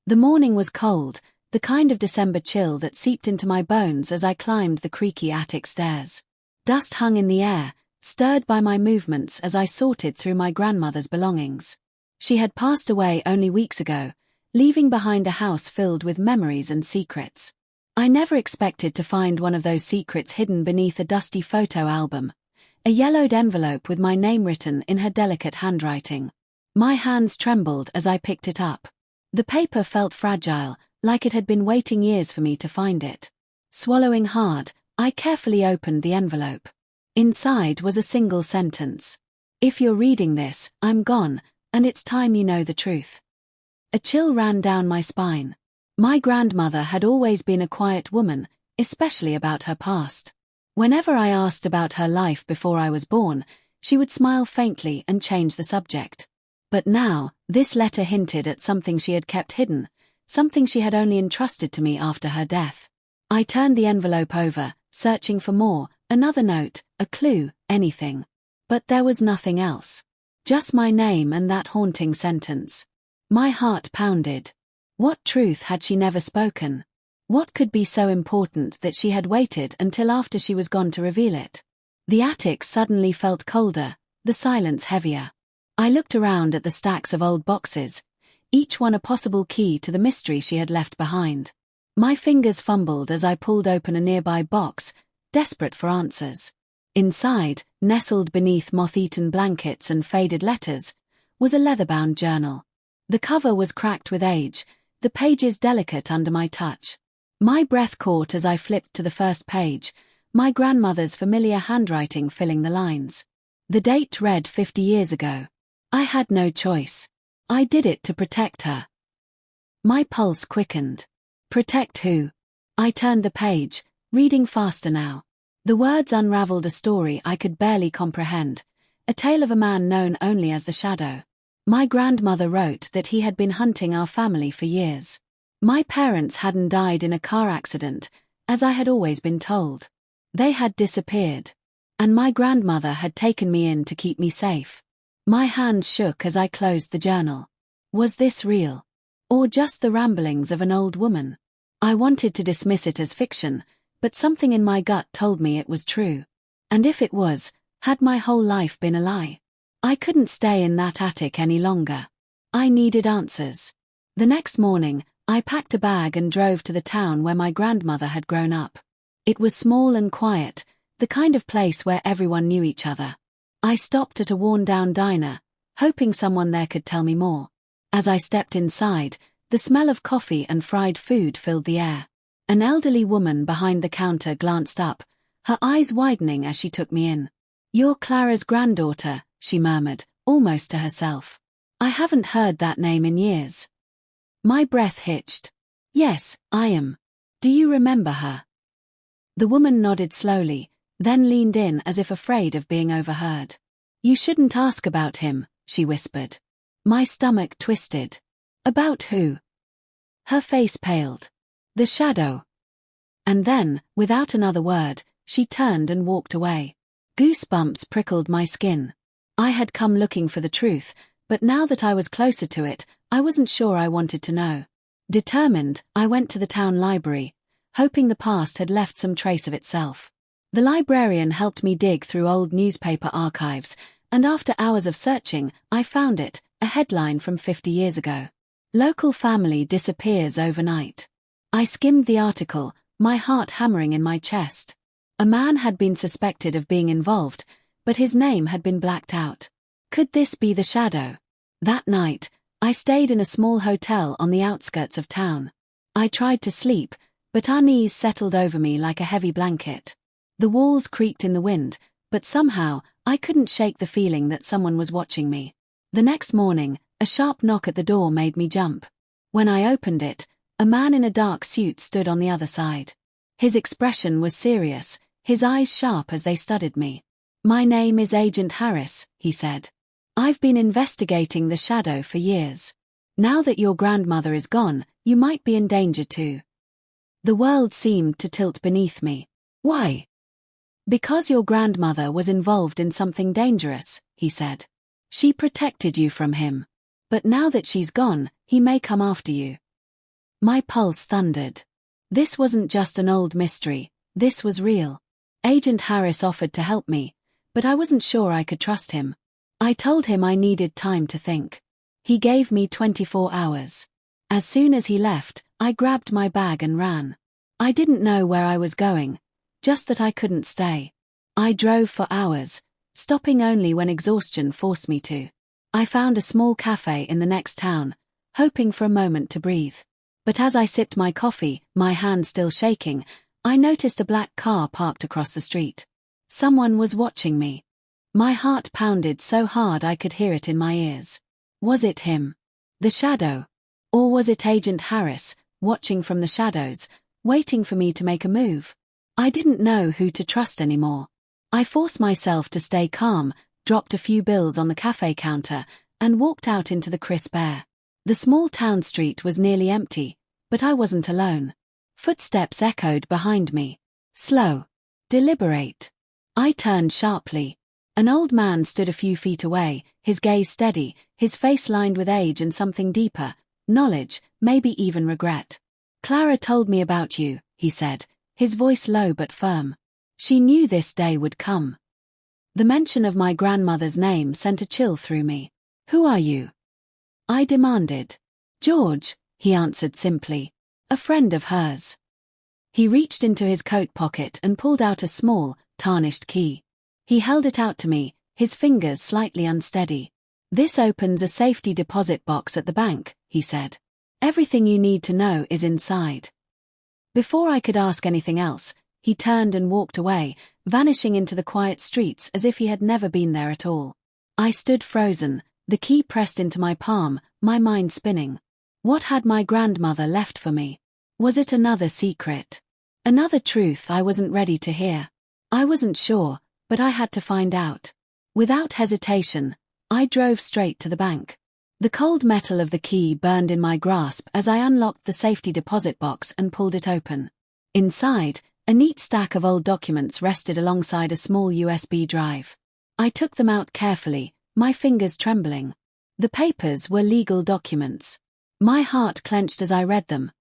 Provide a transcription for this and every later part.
The morning was cold, the kind of December chill that seeped into my bones as I climbed the creaky attic stairs. Dust hung in the air, stirred by my movements as I sorted through my grandmother's belongings. She had passed away only weeks ago, leaving behind a house filled with memories and secrets. I never expected to find one of those secrets hidden beneath a dusty photo album, a yellowed envelope with my name written in her delicate handwriting. My hands trembled as I picked it up. The paper felt fragile, like it had been waiting years for me to find it. Swallowing hard, I carefully opened the envelope. Inside was a single sentence. "If you're reading this, I'm gone, and it's time you know the truth." A chill ran down my spine. My grandmother had always been a quiet woman, especially about her past. Whenever I asked about her life before I was born, she would smile faintly and change the subject. But now, this letter hinted at something she had kept hidden, something she had only entrusted to me after her death. I turned the envelope over, searching for more, another note, a clue, anything. But there was nothing else. Just my name and that haunting sentence. My heart pounded. What truth had she never spoken? What could be so important that she had waited until after she was gone to reveal it? The attic suddenly felt colder, the silence heavier. I looked around at the stacks of old boxes, each one a possible key to the mystery she had left behind. My fingers fumbled as I pulled open a nearby box, desperate for answers. Inside, nestled beneath moth-eaten blankets and faded letters, was a leather-bound journal. The cover was cracked with age, the pages delicate under my touch. My breath caught as I flipped to the first page, my grandmother's familiar handwriting filling the lines. The date read 50 years ago. I had no choice. I did it to protect her. My pulse quickened. Protect who? I turned the page, reading faster now. The words unraveled a story I could barely comprehend, a tale of a man known only as the Shadow. My grandmother wrote that he had been hunting our family for years. My parents hadn't died in a car accident, as I had always been told. They had disappeared. And my grandmother had taken me in to keep me safe. My hands shook as I closed the journal. Was this real? Or just the ramblings of an old woman? I wanted to dismiss it as fiction, but something in my gut told me it was true. And if it was, had my whole life been a lie? I couldn't stay in that attic any longer. I needed answers. The next morning, I packed a bag and drove to the town where my grandmother had grown up. It was small and quiet, the kind of place where everyone knew each other. I stopped at a worn-down diner, hoping someone there could tell me more. As I stepped inside, the smell of coffee and fried food filled the air. An elderly woman behind the counter glanced up, her eyes widening as she took me in. "You're Clara's granddaughter," she murmured, almost to herself. "I haven't heard that name in years." My breath hitched. "Yes, I am. Do you remember her?" The woman nodded slowly, then leaned in as if afraid of being overheard. "You shouldn't ask about him," she whispered. My stomach twisted. "About who?" Her face paled. "The Shadow." And then, without another word, she turned and walked away. Goosebumps prickled my skin. I had come looking for the truth, but now that I was closer to it, I wasn't sure I wanted to know. Determined, I went to the town library, hoping the past had left some trace of itself. The librarian helped me dig through old newspaper archives, and after hours of searching, I found it, a headline from 50 years ago. "Local family disappears overnight." I skimmed the article, my heart hammering in my chest. A man had been suspected of being involved, but his name had been blacked out. Could this be the Shadow? That night, I stayed in a small hotel on the outskirts of town. I tried to sleep, but unease settled over me like a heavy blanket. The walls creaked in the wind, but somehow, I couldn't shake the feeling that someone was watching me. The next morning, a sharp knock at the door made me jump. When I opened it, a man in a dark suit stood on the other side. His expression was serious, his eyes sharp as they studied me. "My name is Agent Harris," he said. "I've been investigating the Shadow for years. Now that your grandmother is gone, you might be in danger too." The world seemed to tilt beneath me. "Why?" "Because your grandmother was involved in something dangerous," he said. "She protected you from him. But now that she's gone, he may come after you." My pulse thundered. This wasn't just an old mystery, this was real. Agent Harris offered to help me, but I wasn't sure I could trust him. I told him I needed time to think. He gave me 24 hours. As soon as he left, I grabbed my bag and ran. I didn't know where I was going, just that I couldn't stay. I drove for hours, stopping only when exhaustion forced me to. I found a small cafe in the next town, hoping for a moment to breathe. But as I sipped my coffee, my hand still shaking, I noticed a black car parked across the street. Someone was watching me. My heart pounded so hard I could hear it in my ears. Was it him? The shadow? Or was it Agent Harris, watching from the shadows, waiting for me to make a move? I didn't know who to trust anymore. I forced myself to stay calm, dropped a few bills on the cafe counter, and walked out into the crisp air. The small town street was nearly empty, but I wasn't alone. Footsteps echoed behind me. Slow. Deliberate. I turned sharply. An old man stood a few feet away, his gaze steady, his face lined with age and something deeper, knowledge, maybe even regret. "Clara told me about you," he said, his voice low but firm. "She knew this day would come." The mention of my grandmother's name sent a chill through me. "Who are you?" I demanded. "George," he answered simply. "A friend of hers." He reached into his coat pocket and pulled out a small, tarnished key. He held it out to me, his fingers slightly unsteady. "This opens a safety deposit box at the bank," he said. "Everything you need to know is inside." Before I could ask anything else, he turned and walked away, vanishing into the quiet streets as if he had never been there at all. I stood frozen, the key pressed into my palm, my mind spinning. What had my grandmother left for me? Was it another secret? Another truth I wasn't ready to hear? I wasn't sure, but I had to find out. Without hesitation, I drove straight to the bank. The cold metal of the key burned in my grasp as I unlocked the safety deposit box and pulled it open. Inside, a neat stack of old documents rested alongside a small USB drive. I took them out carefully, my fingers trembling. The papers were legal documents. My heart clenched as I read them.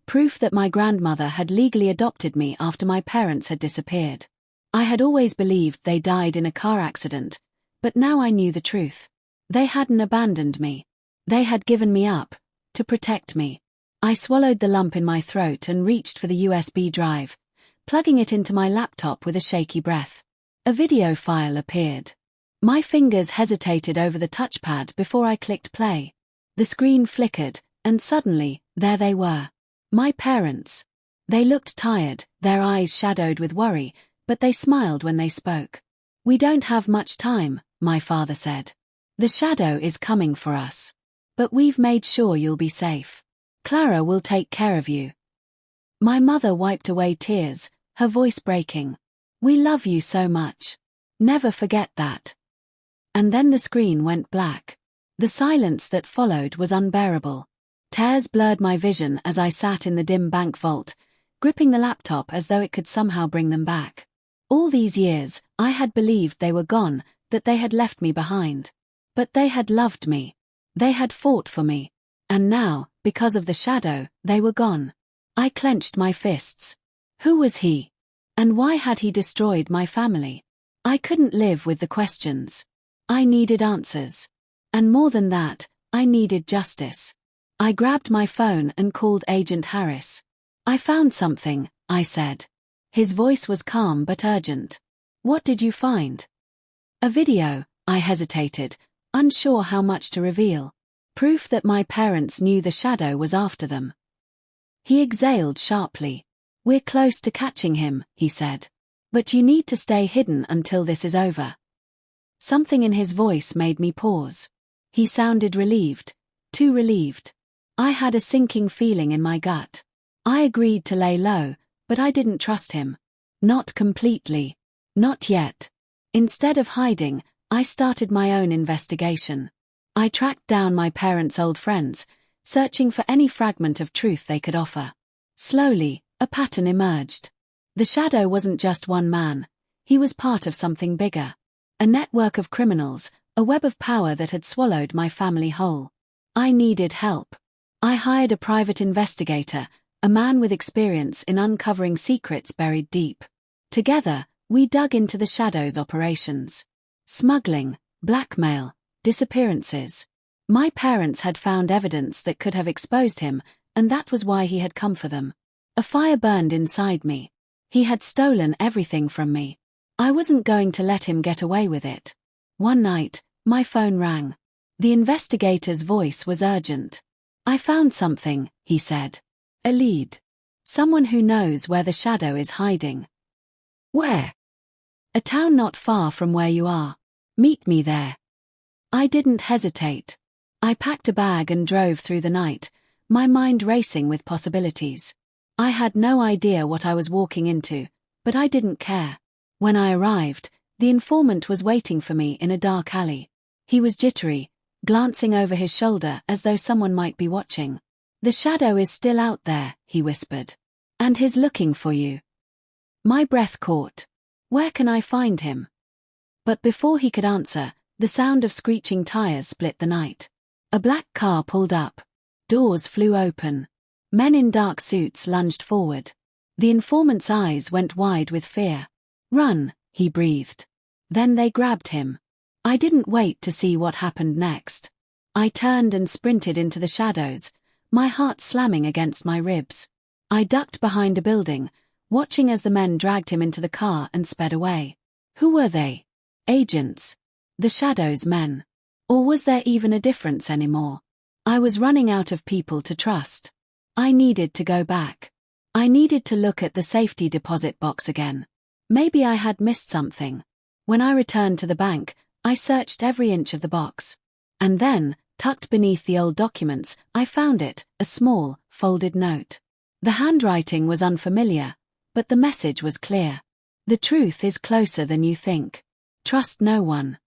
Proof that my grandmother had legally adopted me after my parents had disappeared. I had always believed they died in a car accident, but now I knew the truth. They hadn't abandoned me. They had given me up, to protect me. I swallowed the lump in my throat and reached for the USB drive, plugging it into my laptop with a shaky breath. A video file appeared. My fingers hesitated over the touchpad before I clicked play. The screen flickered, and suddenly, there they were. My parents. They looked tired, their eyes shadowed with worry, but they smiled when they spoke. "We don't have much time," my father said. "The shadow is coming for us. But we've made sure you'll be safe. Clara will take care of you." My mother wiped away tears, her voice breaking. "We love you so much. Never forget that." And then the screen went black. The silence that followed was unbearable. Tears blurred my vision as I sat in the dim bank vault, gripping the laptop as though it could somehow bring them back. All these years, I had believed they were gone, that they had left me behind. But they had loved me. They had fought for me. And now, because of the shadow, they were gone. I clenched my fists. Who was he? And why had he destroyed my family? I couldn't live with the questions. I needed answers. And more than that, I needed justice. I grabbed my phone and called Agent Harris. "I found something," I said. His voice was calm but urgent. "What did you find?" "A video," I hesitated, unsure how much to reveal. "Proof that my parents knew the shadow was after them." He exhaled sharply. "We're close to catching him," he said. "But you need to stay hidden until this is over." Something in his voice made me pause. He sounded relieved. Too relieved. I had a sinking feeling in my gut. I agreed to lay low, but I didn't trust him. Not completely. Not yet. Instead of hiding, I started my own investigation. I tracked down my parents' old friends, searching for any fragment of truth they could offer. Slowly, a pattern emerged. The shadow wasn't just one man. He was part of something bigger. A network of criminals, a web of power that had swallowed my family whole. I needed help. I hired a private investigator, a man with experience in uncovering secrets buried deep. Together, we dug into the Shadow's operations. Smuggling, blackmail, disappearances. My parents had found evidence that could have exposed him, and that was why he had come for them. A fire burned inside me. He had stolen everything from me. I wasn't going to let him get away with it. One night, my phone rang. The investigator's voice was urgent. "I found something," he said. "A lead. Someone who knows where the Shadow is hiding." "Where?" "A town not far from where you are. Meet me there." I didn't hesitate. I packed a bag and drove through the night, my mind racing with possibilities. I had no idea what I was walking into, but I didn't care. When I arrived, the informant was waiting for me in a dark alley. He was jittery, glancing over his shoulder as though someone might be watching. "The Shadow is still out there," he whispered. "And he's looking for you." My breath caught. "Where can I find him?" But before he could answer, the sound of screeching tires split the night. A black car pulled up. Doors flew open. Men in dark suits lunged forward. The informant's eyes went wide with fear. "Run," he breathed. Then they grabbed him. I didn't wait to see what happened next. I turned and sprinted into the shadows, my heart slamming against my ribs. I ducked behind a building, watching as the men dragged him into the car and sped away. Who were they? Agents? The Shadow's men? Or was there even a difference anymore? I was running out of people to trust. I needed to go back. I needed to look at the safety deposit box again. Maybe I had missed something. When I returned to the bank, I searched every inch of the box. And then, tucked beneath the old documents, I found it, a small, folded note. The handwriting was unfamiliar, but the message was clear. "The truth is closer than you think. Trust no one."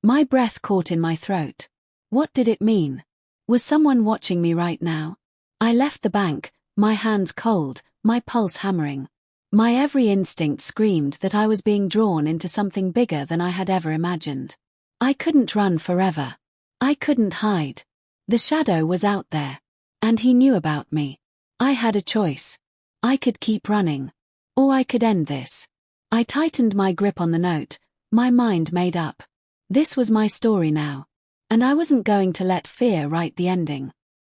My breath caught in my throat. What did it mean? Was someone watching me right now? I left the bank, my hands cold, my pulse hammering. My every instinct screamed that I was being drawn into something bigger than I had ever imagined. I couldn't run forever. I couldn't hide. The Shadow was out there. And he knew about me. I had a choice. I could keep running. Or I could end this. I tightened my grip on the note, my mind made up. This was my story now. And I wasn't going to let fear write the ending.